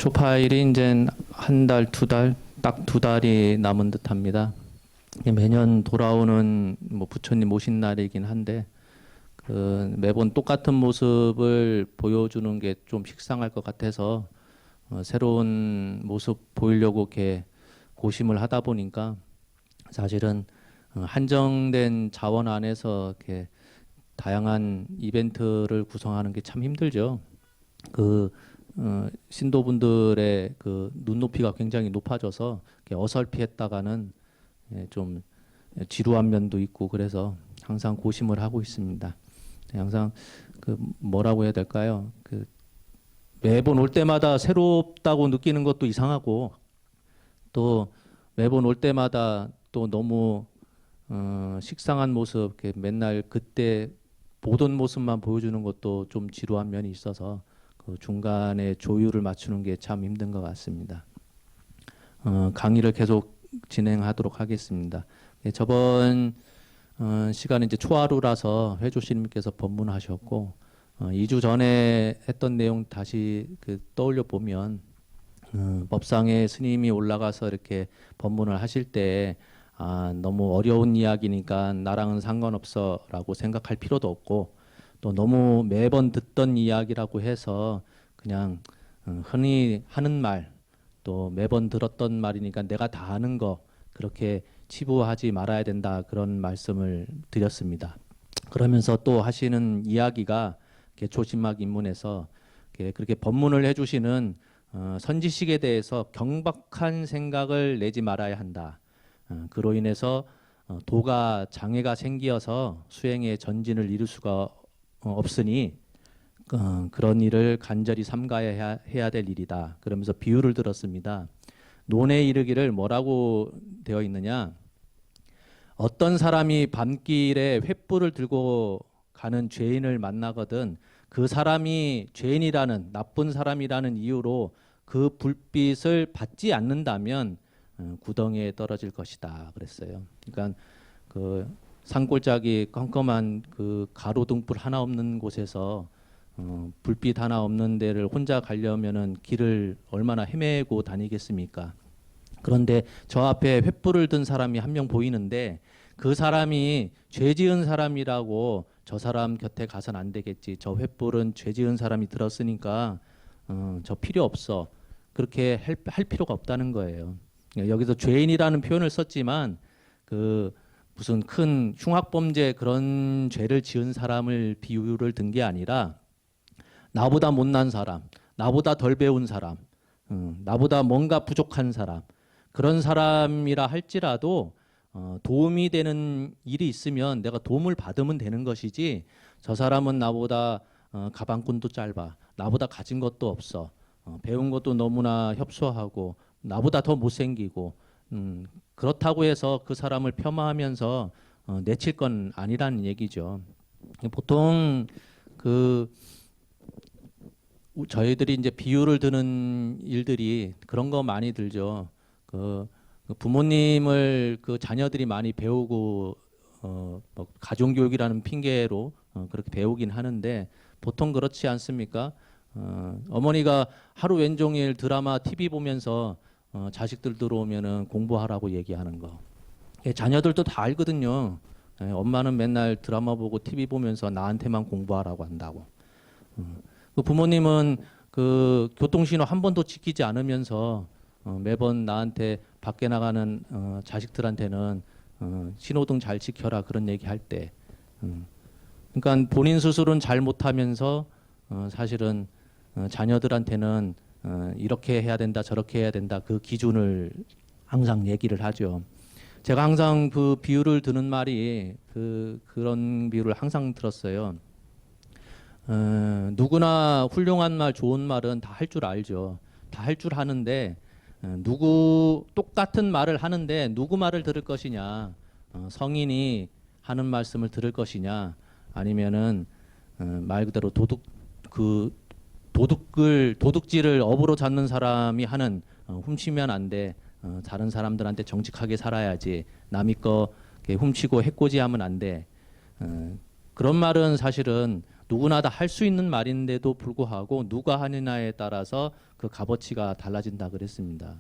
초파일이 이제 한 달, 두 달, 딱 두 달이 남은 듯합니다. 매년 돌아오는 뭐 부처님 오신 날이긴 한데 그 매번 똑같은 모습을 보여주는 게 좀 식상할 것 같아서 새로운 모습 보이려고 이렇게 고심을 하다 보니까 사실은 한정된 자원 안에서 이렇게 다양한 이벤트를 구성하는 게 참 힘들죠. 그 신도분들의 그 눈높이가 굉장히 높아져서 어설피했다가는 좀 지루한 면도 있고 그래서 항상 고심을 하고 있습니다. 항상 그 뭐라고 해야 될까요? 그 매번 올 때마다 새롭다고 느끼는 것도 이상하고 또 매번 올 때마다 또 너무 식상한 모습, 맨날 그때 보던 모습만 보여주는 것도 좀 지루한 면이 있어서 그 중간에 조율을 맞추는 게 참 힘든 것 같습니다. 강의를 계속 진행하도록 하겠습니다. 저번 시간은 이제 초하루라서 회조스님께서 법문하셨고 2주 전에 했던 내용 다시 떠올려 보면 법상에 스님이 올라가서 이렇게 법문을 하실 때 너무 어려운 이야기니까 나랑은 상관없어라고 생각할 필요도 없고 또 너무 매번 듣던 이야기라고 해서 그냥 흔히 하는 말 또 매번 들었던 말이니까 내가 다 아는 거 그렇게 치부하지 말아야 된다 그런 말씀을 드렸습니다. 그러면서 또 하시는 이야기가 조심막 입문에서 그렇게 법문을 해주시는 선지식에 대해서 경박한 생각을 내지 말아야 한다. 그로 인해서 도가 장애가 생기어서 수행의 전진을 이룰 수가 없으니 그런 일을 간절히 삼가야 해야 될 일이다. 그러면서 비유를 들었습니다. 논에 이르기를 뭐라고 되어 있느냐? 어떤 사람이 밤길에 횃불을 들고 가는 죄인을 만나거든 그 사람이 죄인이라는 나쁜 사람이라는 이유로 그 불빛을 받지 않는다면 구덩이에 떨어질 것이다 그랬어요. 그러니까 그 산골짜기 컴컴한 그 가로등불 하나 없는 곳에서 불빛 하나 없는 데를 혼자 가려면은 길을 얼마나 헤매고 다니겠습니까? 그런데 저 앞에 횃불을 든 사람이 한 명 보이는데 그 사람이 죄 지은 사람이라고 저 사람 곁에 가선 안 되겠지. 저 횃불은 죄 지은 사람이 들었으니까 저 필요 없어. 그렇게 할 필요가 없다는 거예요. 여기서 죄인이라는 표현을 썼지만 그 무슨 큰 흉악범죄 그런 죄를 지은 사람을 비유를 든 게 아니라 나보다 못난 사람, 나보다 덜 배운 사람, 나보다 뭔가 부족한 사람 그런 사람이라 할지라도 도움이 되는 일이 있으면 내가 도움을 받으면 되는 것이지 저 사람은 나보다 가방끈도 짧아 나보다 가진 것도 없어 배운 것도 너무나 협소하고 나보다 더 못생기고 그렇다고 해서 그 사람을 폄하하면서 내칠 건 아니라는 얘기죠. 보통 그 저희들이 이제 비유를 드는 일들이 그런 거 많이 들죠. 그 부모님을 그 자녀들이 많이 배우고 뭐 가정교육이라는 핑계로 그렇게 배우긴 하는데 보통 그렇지 않습니까? 어머니가 하루 왼종일 드라마 TV 보면서 자식들 들어오면은 공부하라고 얘기하는 거. 자녀들도 다 알거든요. 엄마는 맨날 드라마 보고 TV 보면서 나한테만 공부하라고 한다고. 그 부모님은 그 교통신호 한 번도 지키지 않으면서 매번 나한테 밖에 나가는 자식들한테는 신호등 잘 지켜라 그런 얘기 할 때, 그러니까 본인 스스로는 잘 못하면서 사실은 자녀들한테는 이렇게 해야 된다 저렇게 해야 된다 그 기준을 항상 얘기를 하죠. 제가 항상 그 비유를 드는 말이 그런 비유를 항상 들었어요. 누구나 훌륭한 말 좋은 말은 다 할 줄 알죠. 다 할 줄 아는데 똑같은 말을 하는데 누구 말을 들을 것이냐, 성인이 하는 말씀을 들을 것이냐, 아니면은 말 그대로 도둑질을 업으로 잡는 사람이 하는 훔치면 안 돼, 다른 사람들한테 정직하게 살아야지, 남의 거 훔치고 해코지하면 안 돼. 그런 말은 사실은 누구나 다 할 수 있는 말인데도 불구하고 누가 하느냐에 따라서 그 값어치가 달라진다 그랬습니다.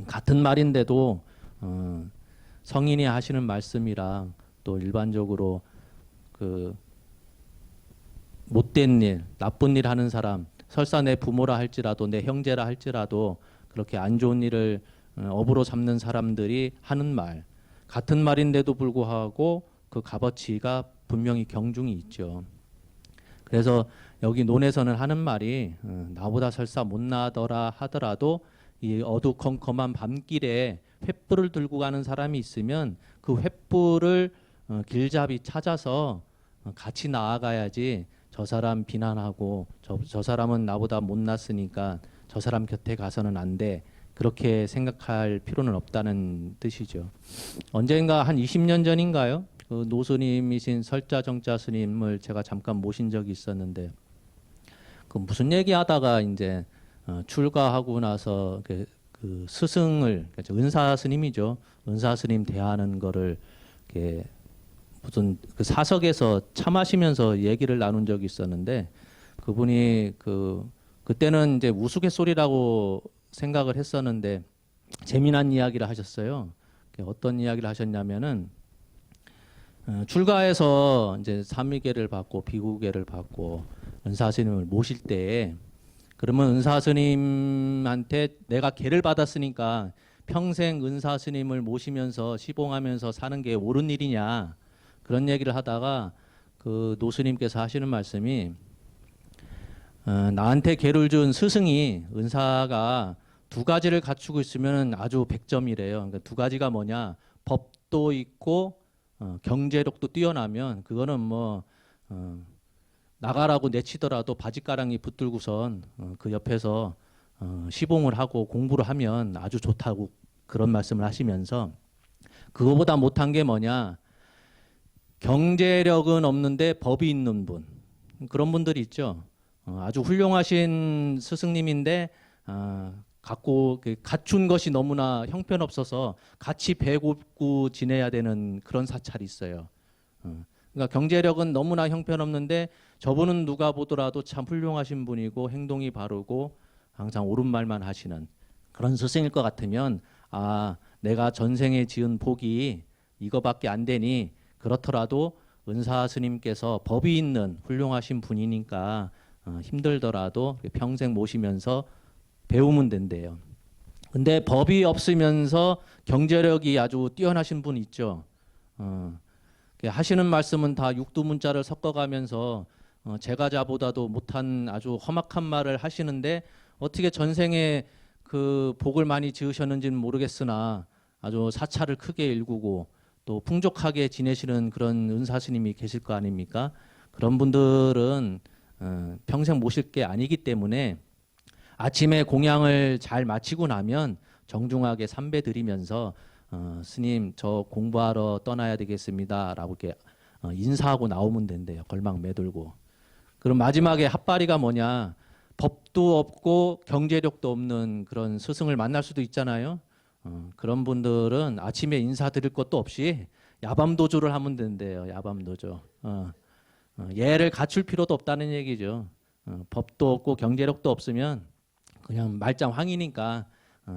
같은 말인데도 성인이 하시는 말씀이랑 또 일반적으로 그 못된 일, 나쁜 일 하는 사람, 설사 내 부모라 할지라도 내 형제라 할지라도 그렇게 안 좋은 일을 업으로 삼는 사람들이 하는 말, 같은 말인데도 불구하고 그 값어치가 분명히 경중이 있죠. 그래서 여기 논에서는 하는 말이 나보다 설사 못나더라 하더라도 이 어두컴컴한 밤길에 횃불을 들고 가는 사람이 있으면 그 횃불을 길잡이 찾아서 같이 나아가야지 저 사람 비난하고 저 사람은 나보다 못났으니까 저 사람 곁에 가서는 안 돼. 그렇게 생각할 필요는 없다는 뜻이죠. 언젠가 한 20년 전인가요? 그 노스님이신 설자정자 스님을 제가 잠깐 모신 적이 있었는데 그 무슨 얘기하다가 이제 출가하고 나서 그 스승을 은사 스님이죠. 은사 스님 대하는 거를 이렇게 무슨 그 사석에서 차 마시면서 얘기를 나눈 적이 있었는데 그분이 그때는 이제 우스갯소리라고 생각을 했었는데 재미난 이야기를 하셨어요. 어떤 이야기를 하셨냐면은 출가해서 이제 삼위계를 받고 비구계를 받고 은사 스님을 모실 때에 그러면 은사 스님한테 내가 계를 받았으니까 평생 은사 스님을 모시면서 시봉하면서 사는 게 옳은 일이냐 그런 얘기를 하다가 그 노스님께서 하시는 말씀이 나한테 계를 준 스승이 은사가 두 가지를 갖추고 있으면 아주 100점이래요. 그러니까 두 가지가 뭐냐? 법도 있고 경제력도 뛰어나면 그거는 뭐 나가라고 내치더라도 바지가랑이 붙들고선 그 옆에서 시봉을 하고 공부를 하면 아주 좋다고 그런 말씀을 하시면서 그거보다 못한 게 뭐냐? 경제력은 없는데 법이 있는 분 그런 분들이 있죠. 아주 훌륭하신 스승님인데 갖춘 것이 너무나 형편없어서 같이 배고프고 지내야 되는 그런 사찰이 있어요. 그러니까 경제력은 너무나 형편없는데 저분은 누가 보더라도 참 훌륭하신 분이고 행동이 바르고 항상 옳은 말만 하시는 그런 스승일 것 같으면 내가 전생에 지은 복이 이거밖에 안 되니 그렇더라도 은사 스님께서 법이 있는 훌륭하신 분이니까 힘들더라도 평생 모시면서 배우면 된대요. 근데 법이 없으면서 경제력이 아주 뛰어나신 분 있죠. 하시는 말씀은 다 육두문자를 섞어가면서 제가자보다도 못한 아주 험악한 말을 하시는데 어떻게 전생에 그 복을 많이 지으셨는지는 모르겠으나 아주 사찰을 크게 일구고 또 풍족하게 지내시는 그런 은사스님이 계실 거 아닙니까? 그런 분들은 평생 모실 게 아니기 때문에 아침에 공양을 잘 마치고 나면 정중하게 삼배 드리면서 스님 저 공부하러 떠나야 되겠습니다 라고 이렇게 인사하고 나오면 된대요. 걸망 매들고. 그럼 마지막에 핫바리가 뭐냐? 법도 없고 경제력도 없는 그런 스승을 만날 수도 있잖아요. 그런 분들은 아침에 인사드릴 것도 없이 야밤도조를 하면 된대요. 야밤도조. 얘를 갖출 필요도 없다는 얘기죠. 법도 없고 경제력도 없으면 그냥 말짱황이니까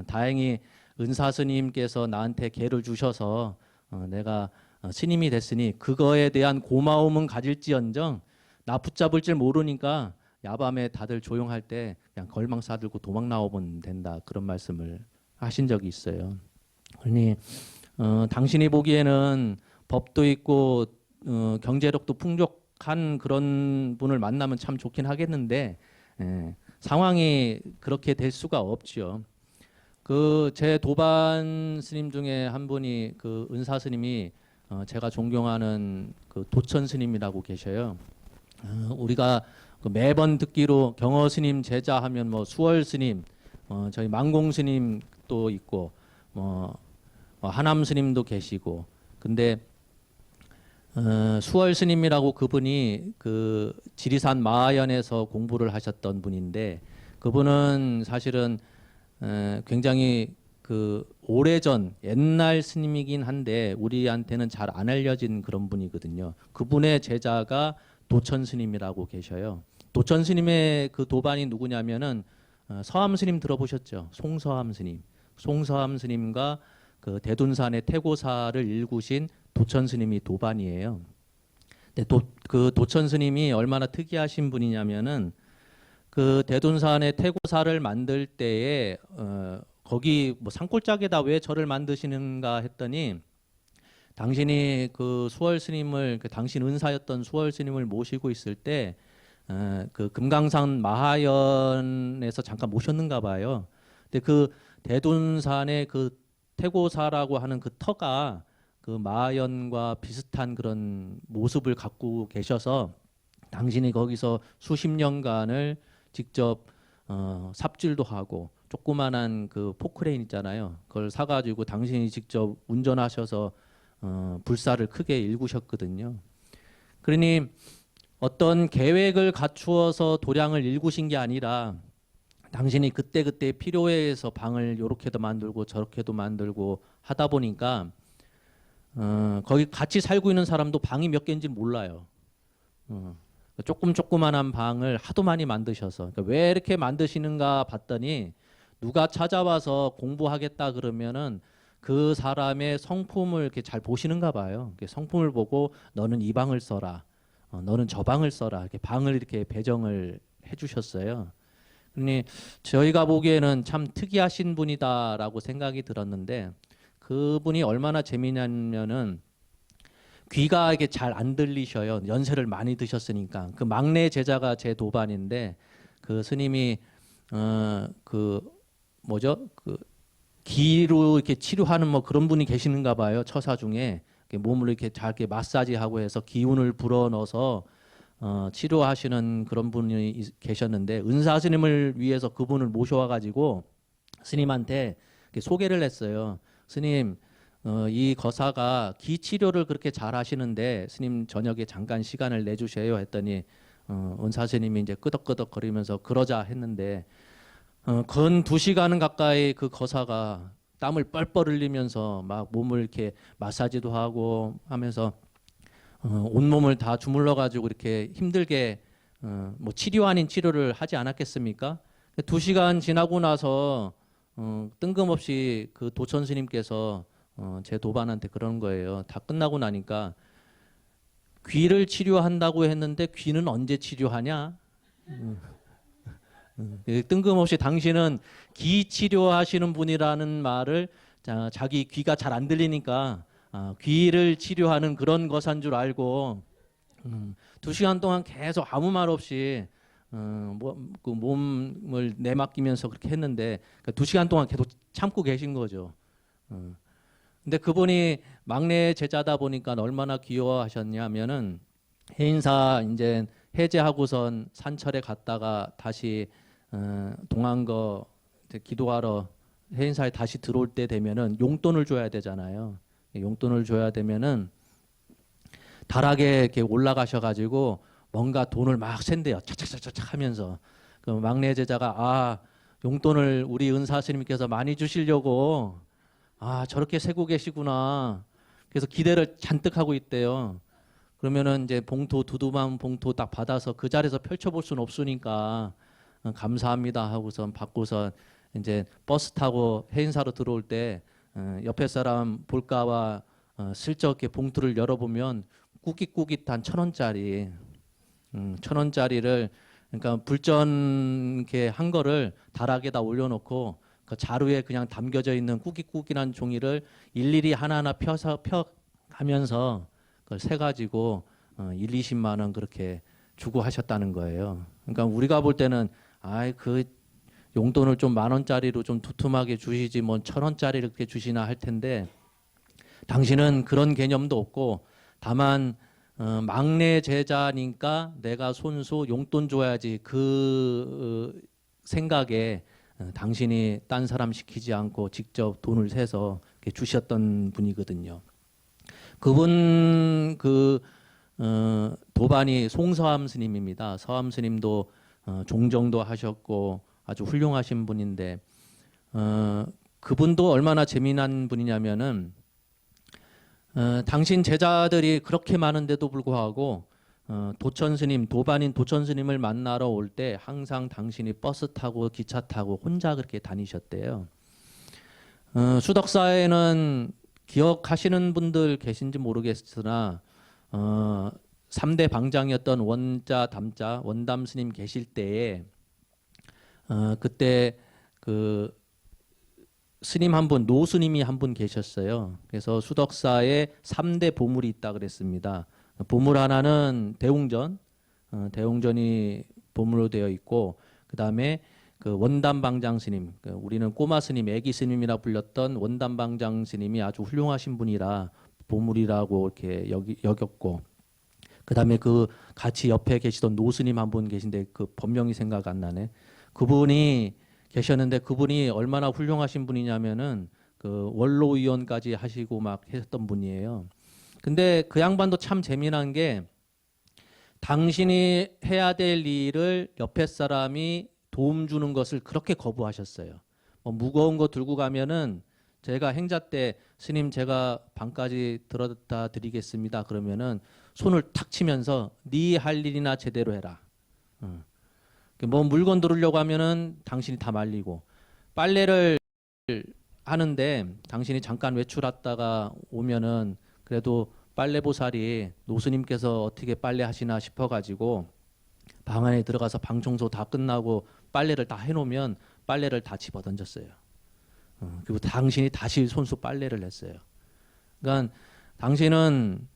다행히 은사 스님께서 나한테 계를 주셔서 내가 스님이 됐으니 그거에 대한 고마움은 가질지언정 나 붙잡을 줄 모르니까 야밤에 다들 조용할 때 그냥 걸망 싸들고 도망 나오면 된다 그런 말씀을 하신 적이 있어요. 그러니 당신이 보기에는 법도 있고 경제력도 풍족한 그런 분을 만나면 참 좋긴 하겠는데 상황이 그렇게 될 수가 없죠. 그 제 도반 스님 중에 한 분이 그 은사 스님이 제가 존경하는 그 도천 스님이라고 계셔요. 우리가 그 매번 듣기로 경허 스님 제자 하면 뭐 수월 스님, 저희 망공 스님도 있고 하남 스님도 계시고 근데 수월 스님이라고 그분이 그 지리산 마하연에서 공부를 하셨던 분인데 그분은 사실은 굉장히 그 오래전 옛날 스님이긴 한데 우리한테는 잘 안 알려진 그런 분이거든요. 그분의 제자가 도천 스님이라고 계셔요. 도천 스님의 그 도반이 누구냐면은 서암 스님 들어보셨죠? 송서암 스님. 송서암 스님과 그 대둔산의 태고사를 일구신 도천 스님이 도반이에요. 근데 그 도천 스님이 얼마나 특이하신 분이냐면은 그 대둔산의 태고사를 만들 때에 거기 뭐 산골짜기에다 왜 절을 만드시는가 했더니 당신이 그 수월 스님을 그 당신 은사였던 수월 스님을 모시고 있을 때 그 금강산 마하연에서 잠깐 모셨는가 봐요. 근데 그 대둔산의 그 태고사라고 하는 그 터가 그 마하연과 비슷한 그런 모습을 갖고 계셔서 당신이 거기서 수십 년간을 직접 삽질도 하고 조그만한 그 포크레인 있잖아요. 그걸 사가지고 당신이 직접 운전하셔서 불사를 크게 일구셨거든요. 그러니 어떤 계획을 갖추어서 도량을 일구신 게 아니라 당신이 그때그때 필요에 의해서 방을 요렇게도 만들고 저렇게도 만들고 하다 보니까 거기 같이 살고 있는 사람도 방이 몇 개인지 몰라요. 조그만한 방을 하도 많이 만드셔서 그러니까 왜 이렇게 만드시는가 봤더니 누가 찾아와서 공부하겠다 그러면은 그 사람의 성품을 이렇게 잘 보시는가 봐요. 성품을 보고 너는 이 방을 써라, 너는 저 방을 써라 이렇게 방을 이렇게 배정을 해주셨어요. 그러니 저희가 보기에는 참 특이하신 분이다라고 생각이 들었는데 그분이 얼마나 재미냐면은 귀가 이게 잘 안 들리셔요. 연세를 많이 드셨으니까. 그 막내 제자가 제 도반인데 그 스님이 그 뭐죠? 그 기로 이렇게 치료하는 뭐 그런 분이 계시는가 봐요. 처사 중에 몸을 이렇게 잘 이렇게 마사지하고 해서 기운을 불어 넣어서 치료하시는 그런 분이 계셨는데 은사 스님을 위해서 그분을 모셔와 가지고 스님한테 소개를 했어요. 스님, 이 거사가 기 치료를 그렇게 잘 하시는데 스님 저녁에 잠깐 시간을 내주셔요 했더니 은사 스님이 이제 끄덕끄덕 거리면서 그러자 했는데 건 2시간 가까이 그 거사가 땀을 뻘뻘 흘리면서 막 몸을 이렇게 마사지도 하고 하면서 온몸을 다 주물러 가지고 이렇게 힘들게 뭐 치료 아닌 치료를 하지 않았겠습니까? 2시간 지나고 나서 뜬금없이 그 도천 스님께서 제 도반한테 그런 거예요. 다 끝나고 나니까 귀를 치료한다고 했는데 귀는 언제 치료하냐? 뜬금없이 당신은 귀 치료하시는 분이라는 말을 자기 귀가 잘 안 들리니까 귀를 치료하는 그런 거산 줄 알고 2시간 동안 계속 아무 말 없이 그 몸을 내맡기면서 그렇게 했는데 2시간 동안 계속 참고 계신 거죠. 근데 그분이 막내 제자다 보니까 얼마나 귀여워하셨냐면은 해인사 이제 해제하고선 산철에 갔다가 다시 동안거 기도하러 해인사에 다시 들어올 때 되면은 용돈을 줘야 되잖아요. 용돈을 줘야 되면은 다락에 이렇게 올라가셔가지고 뭔가 돈을 막 샌대요. 차차차차 하면서 그 막내 제자가 용돈을 우리 은사 스님께서 많이 주시려고 저렇게 세고 계시구나. 그래서 기대를 잔뜩 하고 있대요. 그러면은 이제 봉투 두툼한 봉투 딱 받아서 그 자리에서 펼쳐볼 수는 없으니까 감사합니다 하고선 받고선 이제 버스 타고 해인사로 들어올 때 옆에 사람 볼까봐 슬쩍 이렇게 봉투를 열어보면 꾸깃꾸깃한 1,000원짜리 1,000원짜리를 그러니까 불전 이렇게 한 거를 다락에다 올려놓고 그 자루에 그냥 담겨져 있는 꾸깃꾸깃한 종이를 일일이 하나하나 펴서 펴가면서 그걸 세 가지고 1, 20만 원 그렇게 주고 하셨다는 거예요. 그러니까 우리가 볼 때는 그 용돈을 좀 10,000원짜리로 좀 두툼하게 주시지 뭐 1,000원짜리를 그렇게 주시나 할 텐데 당신은 그런 개념도 없고 다만 막내 제자니까 내가 손수 용돈 줘야지 그 생각에 당신이 딴 사람 시키지 않고 직접 돈을 세서 주셨던 분이거든요. 그분 도반이 송서암 스님입니다. 서암 스님도 종정도 하셨고 아주 훌륭하신 분인데 그분도 얼마나 재미난 분이냐면은 당신 제자들이 그렇게 많은데도 불구하고 도천 스님, 도반인 도천 스님을 만나러 올 때 항상 당신이 버스 타고 기차 타고 혼자 그렇게 다니셨대요. 수덕사에는 기억하시는 분들 계신지 모르겠으나 3대 방장이었던 원자, 담자, 원담 스님 계실 때에 그때 그 스님 한 분, 노 스님이 한 분 계셨어요. 그래서 수덕사에 3대 보물이 있다 그랬습니다. 보물 하나는 대웅전, 대웅전이 보물로 되어 있고, 그 다음에 그 원담방장 스님, 우리는 꼬마 스님, 애기 스님이라 불렸던 원담방장 스님이 아주 훌륭하신 분이라 보물이라고 이렇게 여겼고, 그 다음에 그 같이 옆에 계시던 노 스님 한 분 계신데 그 법명이 생각 안 나네. 그분이 계셨는데 그분이 얼마나 훌륭하신 분이냐면은 그 원로위원까지 하시고 막 했던 분이에요. 근데 그 양반도 참 재미난 게 당신이 해야 될 일을 옆에 사람이 도움 주는 것을 그렇게 거부하셨어요. 뭐 무거운 거 들고 가면은 제가 행자 때 스님 제가 방까지 들어다 드리겠습니다. 그러면은 손을 탁 치면서 네 할 일이나 제대로 해라. 뭐 물건 들으려고 하면은 당신이 다 말리고 빨래를 하는데 당신이 잠깐 외출했다가 오면은 그래도 빨래보살이 노스님께서 어떻게 빨래하시나 싶어가지고 방 안에 들어가서 방 청소 다 끝나고 빨래를 다 해놓으면 빨래를 다 집어던졌어요. 그리고 당신이 다시 손수 빨래를 했어요. 그러니까 당신은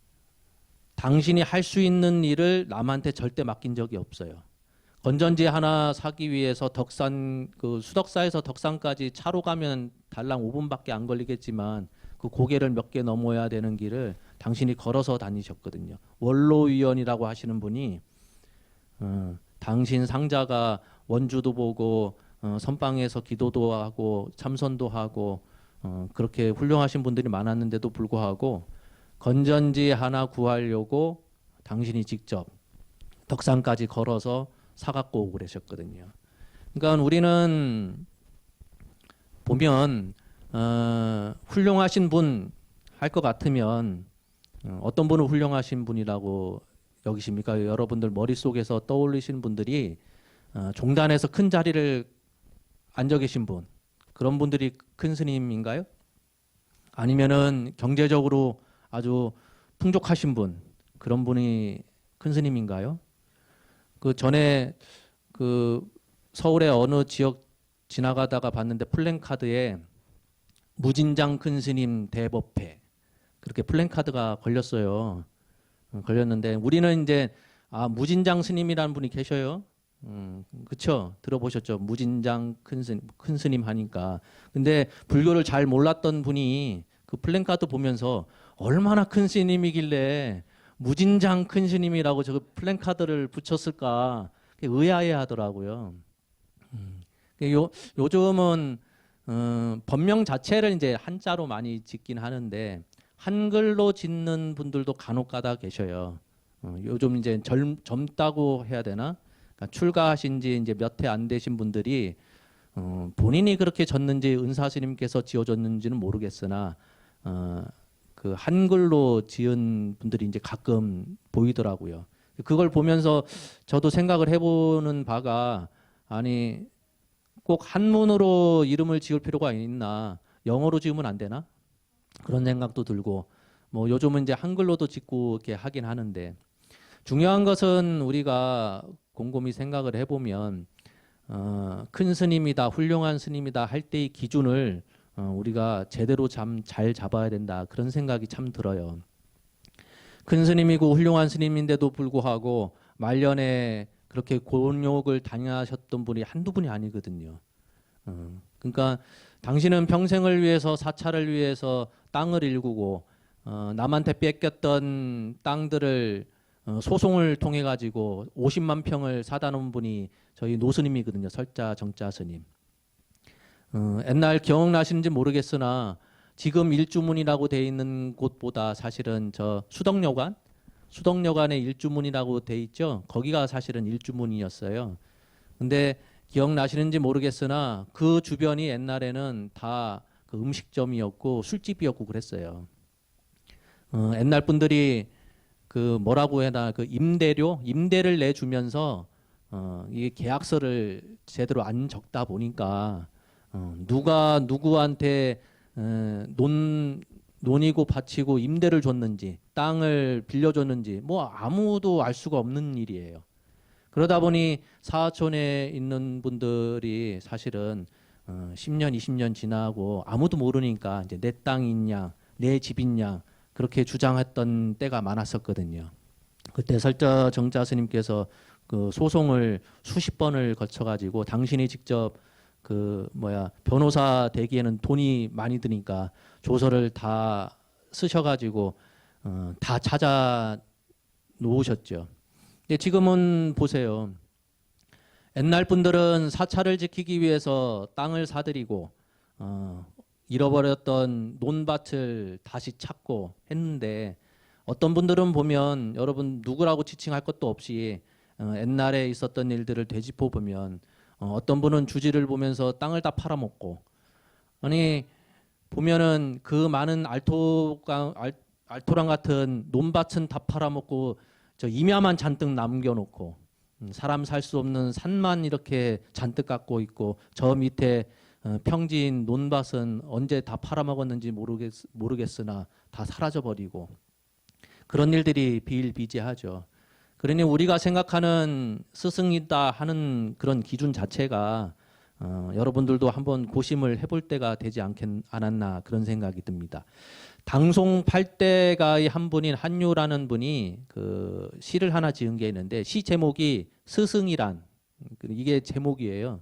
당신이 할 수 있는 일을 남한테 절대 맡긴 적이 없어요. 건전지 하나 사기 위해서 덕산 그 수덕사에서 덕산까지 차로 가면 달랑 5분밖에 안 걸리겠지만 그 고개를 몇 개 넘어야 되는 길을 당신이 걸어서 다니셨거든요. 원로위원이라고 하시는 분이 당신 상자가 원주도 보고 선방에서 기도도 하고 참선도 하고 그렇게 훌륭하신 분들이 많았는데도 불구하고 건전지 하나 구하려고 당신이 직접 덕산까지 걸어서 사갖고 오고 그러셨거든요. 그러니까 우리는 보면 훌륭하신 분 할 것 같으면 어떤 분은 훌륭하신 분이라고 여기십니까? 여러분들 머릿속에서 떠올리신 분들이 종단에서 큰 자리를 앉아 계신 분, 그런 분들이 큰 스님인가요? 아니면은 경제적으로 아주 풍족하신 분, 그런 분이 큰 스님인가요? 그 전에 그 서울의 어느 지역 지나가다가 봤는데 플랜카드에 무진장 큰 스님 대법회 그렇게 플랜카드가 걸렸어요. 걸렸는데 우리는 이제 무진장 스님이라는 분이 계셔요. 그쵸? 들어보셨죠? 무진장 큰 스님 하니까. 근데 불교를 잘 몰랐던 분이 그 플랜카드 보면서 얼마나 큰 스님이길래 무진장 큰 스님이라고 저 플랜카드를 붙였을까 의아해 하더라고요. 요즘은 법명 자체를 이제 한자로 많이 짓긴 하는데 한글로 짓는 분들도 간혹가다 계셔요. 요즘 이제 젊다고 해야 되나? 그러니까 출가하신 지 이제 몇 해 안 되신 분들이 본인이 그렇게 졌는지 은사스님께서 지어줬는지는 모르겠으나 그 한글로 지은 분들이 이제 가끔 보이더라고요. 그걸 보면서 저도 생각을 해보는 바가 아니 꼭 한문으로 이름을 지을 필요가 있나? 영어로 지으면 안 되나? 그런 생각도 들고 뭐 요즘은 이제 한글로도 짓고 이렇게 하긴 하는데 중요한 것은 우리가 곰곰이 생각을 해보면 큰 스님이다, 훌륭한 스님이다 할 때의 기준을 우리가 제대로 잘 잡아야 된다 그런 생각이 참 들어요. 큰 스님이고 훌륭한 스님인데도 불구하고 말년에 그렇게 곤욕을 당하셨던 분이 한두 분이 아니거든요. 그러니까 당신은 평생을 위해서 사찰을 위해서 땅을 일구고 남한테 뺏겼던 땅들을 소송을 통해 가지고 50만 평을 사다 놓은 분이 저희 노스님이거든요. 설자 정자 스님. 옛날 기억나시는지 모르겠으나 지금 일주문이라고 돼 있는 곳보다 사실은 저 수덕여관에 일주문이라고 돼 있죠. 거기가 사실은 일주문이었어요. 근데 기억나시는지 모르겠으나 그 주변이 옛날에는 다 그 음식점이었고 술집이었고 그랬어요. 옛날 분들이 그 뭐라고 해나 그 임대를 내주면서 이게 계약서를 제대로 안 적다 보니까 누가 누구한테 논이고 바치고 임대를 줬는지 땅을 빌려줬는지 뭐 아무도 알 수가 없는 일이에요. 그러다 보니 사하촌에 있는 분들이 사실은 10년, 20년 지나고 아무도 모르니까 이제 내 땅이 있냐, 내 집 있냐 그렇게 주장했던 때가 많았었거든요. 그때 설자 정자 스님께서 그 소송을 수십 번을 거쳐가지고 당신이 직접 그 변호사 되기에는 돈이 많이 드니까 조서를 다 쓰셔가지고 다 찾아 놓으셨죠. 근데 지금은 보세요. 옛날 분들은 사찰을 지키기 위해서 땅을 사들이고 잃어버렸던 논밭을 다시 찾고 했는데 어떤 분들은 보면 여러분 누구라고 지칭할 것도 없이 옛날에 있었던 일들을 되짚어 보면 어떤 분은 주지를 보면서 땅을 다 팔아먹고 아니 보면은 그 많은 알토랑 같은 논밭은 다 팔아먹고 저 임야만 잔뜩 남겨놓고 사람 살 수 없는 산만 이렇게 잔뜩 갖고 있고 저 밑에 평지인 논밭은 언제 다 팔아먹었는지 모르겠으나 다 사라져버리고 그런 일들이 비일비재하죠. 그러니 우리가 생각하는 스승이다 하는 그런 기준 자체가 여러분들도 한번 고심을 해볼 때가 되지 않았나 그런 생각이 듭니다. 당송 8대가의 한 분인 한유라는 분이 그 시를 하나 지은 게 있는데 시 제목이 스승이란 이게 제목이에요.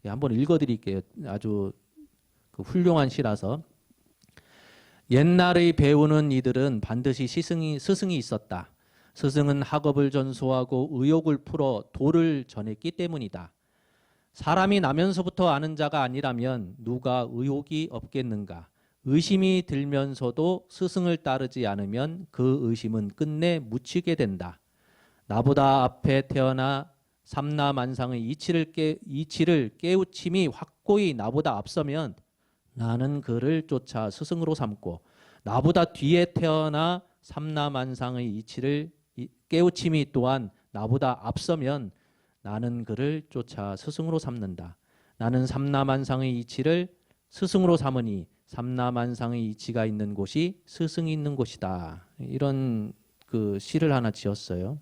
한번 읽어드릴게요. 아주 그 훌륭한 시라서. 옛날의 배우는 이들은 반드시 스승이 있었다. 스승은 학업을 전수하고 의욕을 풀어 도를 전했기 때문이다. 사람이 나면서부터 아는 자가 아니라면 누가 의욕이 없겠는가. 의심이 들면서도 스승을 따르지 않으면 그 의심은 끝내 묻히게 된다. 나보다 앞에 태어나 삼라만상의 이치를 깨우침이 확고히 나보다 앞서면 나는 그를 쫓아 스승으로 삼고 나보다 뒤에 태어나 삼라만상의 이치를 깨우침이 또한 나보다 앞서면 나는 그를 쫓아 스승으로 삼는다. 나는 삼라만상의 이치를 스승으로 삼으니 삼라만상의 이치가 있는 곳이 스승이 있는 곳이다. 이런 그 시를 하나 지었어요.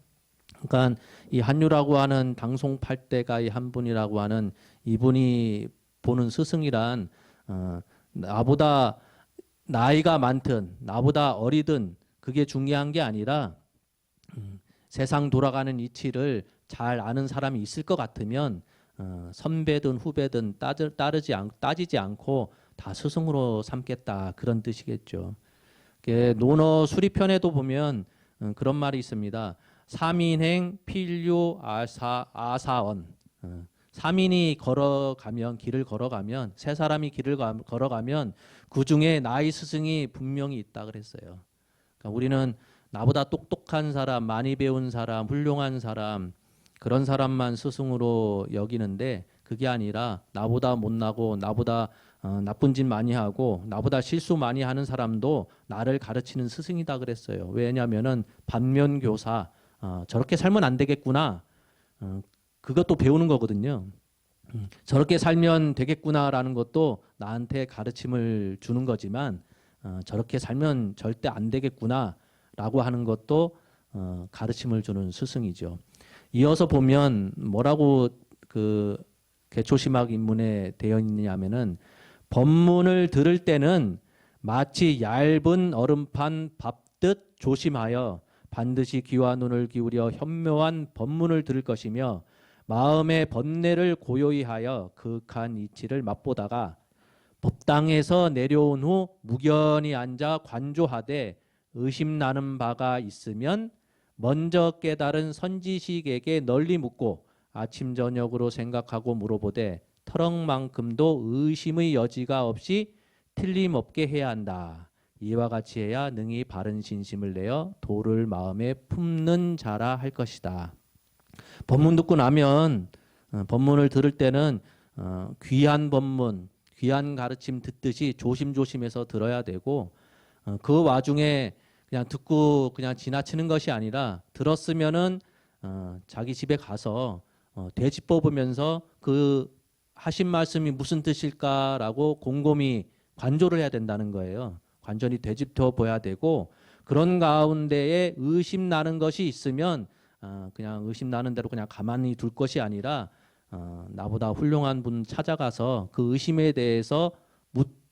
그러니까 이 한유라고 하는 당송 8대가의 한 분이라고 하는 이분이 보는 스승이란 나보다 나이가 많든 나보다 어리든 그게 중요한 게 아니라 세상 돌아가는 이치를 잘 아는 사람이 있을 것 같으면 선배든 후배든 따지지 않고 다 스승으로 삼겠다 그런 뜻이겠죠. 논어 수리편에도 보면 그런 말이 있습니다. 삼인행 필유 아사언. 3인이 길을 걸어가면 세 사람이 길을 걸어가면 그 중에 나의 스승이 분명히 있다 그랬어요. 그러니까 우리는 나보다 똑똑한 사람, 많이 배운 사람, 훌륭한 사람 그런 사람만 스승으로 여기는데 그게 아니라 나보다 못나고 나보다 나쁜 짓 많이 하고 나보다 실수 많이 하는 사람도 나를 가르치는 스승이다 그랬어요. 왜냐하면은 반면교사 저렇게 살면 안 되겠구나. 그것도 배우는 거거든요. 저렇게 살면 되겠구나라는 것도 나한테 가르침을 주는 거지만 저렇게 살면 절대 안 되겠구나라고 하는 것도 가르침을 주는 스승이죠. 이어서 보면 뭐라고 그 개초심학 입문에 되어 있냐면은 법문을 들을 때는 마치 얇은 얼음판 밟듯 조심하여 반드시 귀와 눈을 기울여 현묘한 법문을 들을 것이며 마음의 번뇌를 고요히 하여 극한 이치를 맛보다가 법당에서 내려온 후 무견히 앉아 관조하되 의심나는 바가 있으면 먼저 깨달은 선지식에게 널리 묻고 아침 저녁으로 생각하고 물어보되 터럭만큼도 의심의 여지가 없이 틀림없게 해야 한다. 이와 같이 해야 능히 바른 신심을 내어 도를 마음에 품는 자라 할 것이다. 법문 듣고 나면 법문을 들을 때는 귀한 법문, 귀한 가르침 듣듯이 조심조심해서 들어야 되고 그 와중에 그냥 듣고 그냥 지나치는 것이 아니라 들었으면은 자기 집에 가서 되짚어보면서 그 하신 말씀이 무슨 뜻일까라고 곰곰이 관조를 해야 된다는 거예요. 관전히 되짚어 봐야 되고 그런 가운데에 의심 나는 것이 있으면 그냥 의심 나는 대로 그냥 가만히 둘 것이 아니라 나보다 훌륭한 분 찾아가서 그 의심에 대해서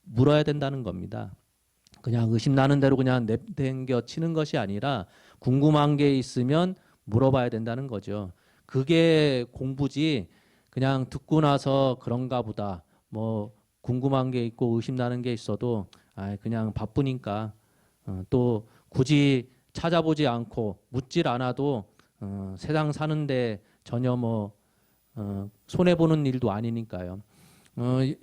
물어야 된다는 겁니다. 그냥 의심 나는 대로 그냥 내팽겨 치는 것이 아니라 궁금한 게 있으면 물어봐야 된다는 거죠. 그게 공부지 그냥 듣고 나서 그런가 보다 뭐 궁금한 게 있고 의심 나는 게 있어도 그냥 바쁘니까 또 굳이 찾아보지 않고 묻질 않아도 세상 사는데 전혀 뭐 손해 보는 일도 아니니까요.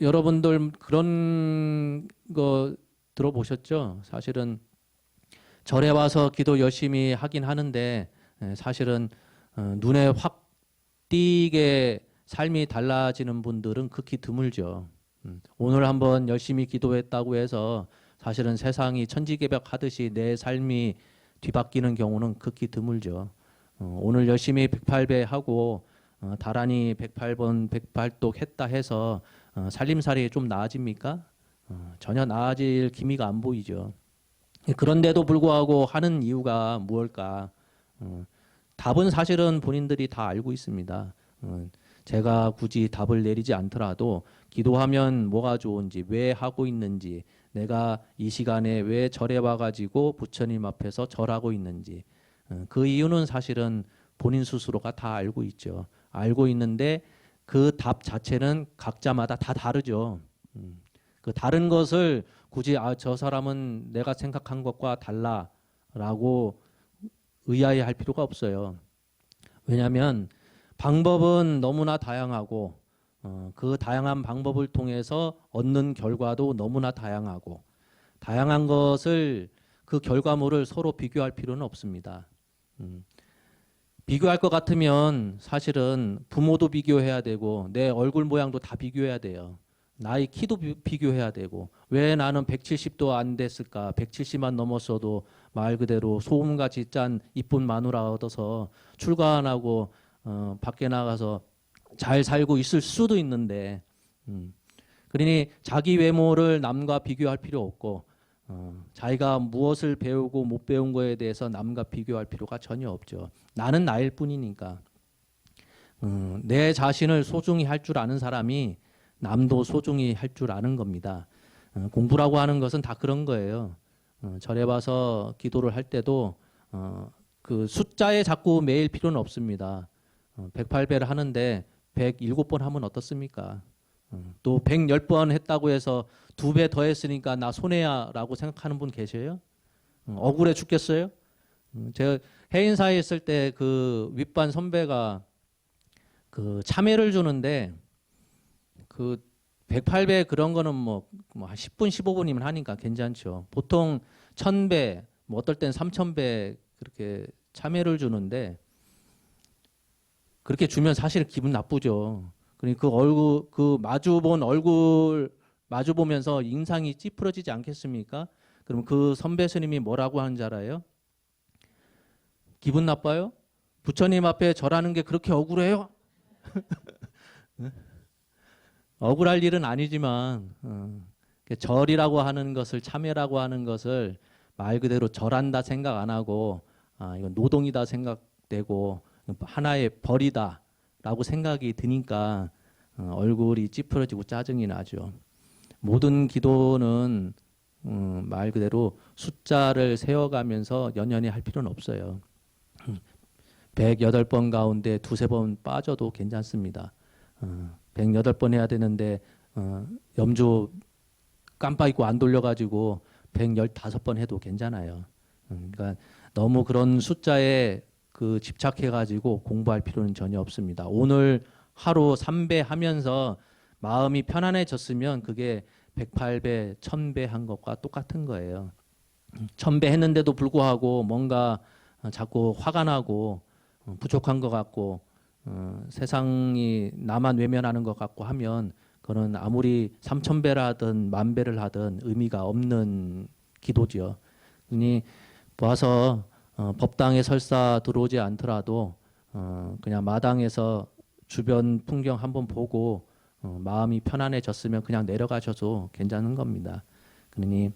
여러분들 그런 거 들어보셨죠? 사실은 절에 와서 기도 열심히 하긴 하는데 사실은 눈에 확 띄게 삶이 달라지는 분들은 극히 드물죠. 오늘 한번 열심히 기도했다고 해서 사실은 세상이 천지개벽 하듯이 내 삶이 뒤바뀌는 경우는 극히 드물죠. 오늘 열심히 108배 하고 다란히 108번 108독 했다 해서 살림살이 좀 나아집니까? 전혀 나아질 기미가 안 보이죠. 그런데도 불구하고 하는 이유가 무엇일까? 답은 사실은 본인들이 다 알고 있습니다. 제가 굳이 답을 내리지 않더라도 기도하면 뭐가 좋은지, 왜 하고 있는지, 내가 이 시간에 왜 절에 와가지고 부처님 앞에서 절하고 있는지, 그 이유는 사실은 본인 스스로가 다 알고 있죠. 알고 있는데 그 답 자체는 각자마다 다 다르죠. 그 다른 것을 굳이 저 사람은 내가 생각한 것과 달라라고 의아해할 필요가 없어요. 왜냐하면 방법은 너무나 다양하고 그 다양한 방법을 통해서 얻는 결과도 너무나 다양하고 다양한 것을 그 결과물을 서로 비교할 필요는 없습니다. 비교할 것 같으면 사실은 부모도 비교해야 되고 내 얼굴 모양도 다 비교해야 돼요. 나의 키도 비교해야 되고 왜 나는 170도 안 됐을까? 170만 넘었어도 말 그대로 소금같이 짠 이쁜 마누라 얻어서 출가 안 하고 밖에 나가서 잘 살고 있을 수도 있는데 그러니 자기 외모를 남과 비교할 필요 없고 자기가 무엇을 배우고 못 배운 거에 대해서 남과 비교할 필요가 전혀 없죠. 나는 나일 뿐이니까 내 자신을 소중히 할 줄 아는 사람이 남도 소중히 할 줄 아는 겁니다. 공부라고 하는 것은 다 그런 거예요. 절에 와서 기도를 할 때도 그 숫자에 자꾸 매일 필요는 없습니다. 108배를 하는데 107번 하면 어떻습니까? 또 110번 했다고 해서 2배 더 했으니까 나 손해야 라고 생각하는 분 계세요? 억울해 죽겠어요? 제가 해인사에 있을 때 그 윗반 선배가 그 참외를 주는데 그 108배 그런 거는 뭐 10분 15분이면 하니까 괜찮죠. 보통 1000배 뭐 어떨 땐 3000배 그렇게 참외를 주는데 그렇게 주면 사실 기분 나쁘죠. 그러니까 그 얼굴 그 마주 보면서 인상이 찌푸러지지 않겠습니까? 그럼 그 선배 스님이 뭐라고 하는 줄 알아요? 기분 나빠요? 부처님 앞에 절하는 게 그렇게 억울해요? 억울할 일은 아니지만 절이라고 하는 것을 참회라고 하는 것을 말 그대로 절한다 생각 안 하고 이건 노동이다 생각되고 하나의 벌이다라고 생각이 드니까 얼굴이 찌푸러지고 짜증이 나죠. 모든 기도는 말 그대로 숫자를 세워가면서 연연히 할 필요는 없어요. 108번 가운데 2~3번 빠져도 괜찮습니다. 108번 해야 되는데 염주 깜빡 잊고 안 돌려가지고 115번 해도 괜찮아요. 그러니까 너무 그런 숫자에 그 집착해가지고 공부할 필요는 전혀 없습니다. 오늘 하루 3배 하면서 마음이 편안해졌으면 그게 108배, 1000배 한 것과 똑같은 거예요. 1000배 했는데도 불구하고 뭔가 자꾸 화가 나고 부족한 것 같고 세상이 나만 외면하는 것 같고 하면 그거는 아무리 3000배를 하든 10,000배를 하든 의미가 없는 기도죠. 그러니 와서 법당에 설사 들어오지 않더라도 그냥 마당에서 주변 풍경 한번 보고 마음이 편안해졌으면 그냥 내려가셔도 괜찮은 겁니다. 그러니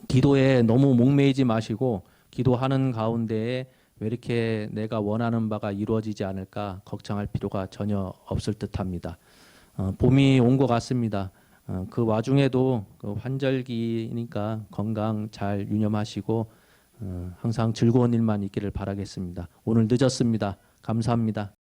기도에 너무 목매이지 마시고 기도하는 가운데에 왜 이렇게 내가 원하는 바가 이루어지지 않을까 걱정할 필요가 전혀 없을 듯합니다. 봄이 온 것 같습니다. 그 와중에도 그 환절기니까 건강 잘 유념하시고 항상 즐거운 일만 있기를 바라겠습니다. 오늘 늦었습니다. 감사합니다.